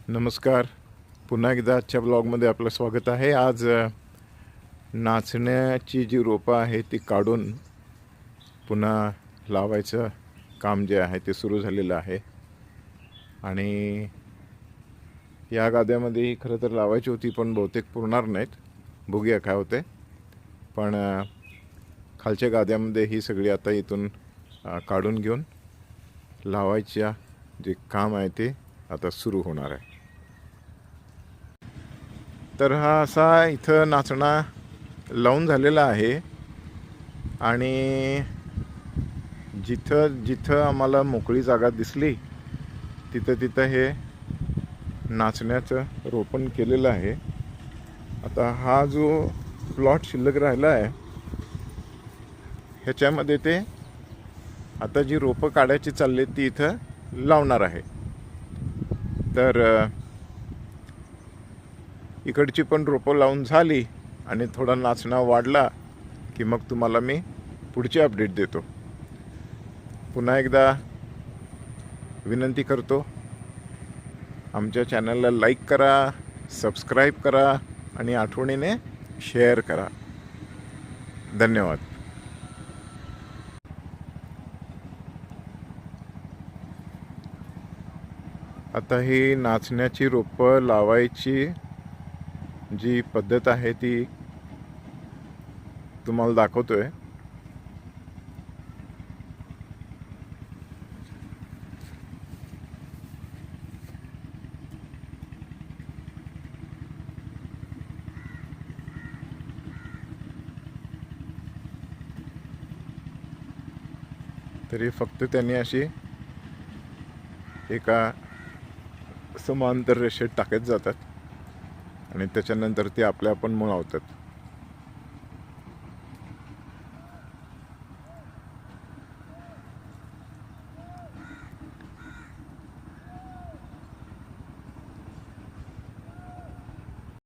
नमस्कार. पुन्हा एकदा आजच्या ब्लॉगमध्ये आपलं स्वागत आहे. आज नाचण्याची जी रोपं आहे ती काढून पुन्हा लावायचं काम जे आहे ते सुरू झालेलं आहे. आणि या गाद्यामध्ये खरं तर लावायची होती, पण बहुतेक पुरणार नाहीत. बघूया काय होते. पण खालच्या गाद्यामध्ये ही सगळी आता इथून काढून घेऊन लावायच्या जे काम आहे ते आता सुरू होणार आहे. तर हा असा इथं नाचणा लावून झालेला आहे आणि जिथं जिथं आम्हाला मोकळी जागा दिसली तिथं तिथं हे नाचण्याचं रोपण केलेलं आहे. आता हा जो प्लॉट शिल्लक राहिला आहे ह्याच्यामध्ये ते आता जी रोपं काढायची चालली ती इथं लावणार आहे. तर इकडची पण रोपं लावून झाली आणि थोडा नाचणा वाढला की मग तुम्हाला मी पुढची अपडेट देतो. पुन्हा एकदा विनंती करतो, आमच्या चॅनलला लाईक करा, सबस्क्राईब करा आणि आठवणीने शेअर करा. धन्यवाद. आता ही नाचण्याची रोपं लावायची जी पद्धत आहे ती तुम्हाला दाखवतोय. तरी फक्त त्यांनी अशी एका समांतर रेषेत टाकत जातात आणि त्याच्यानंतर ते आपल्या आपण मुळावतात.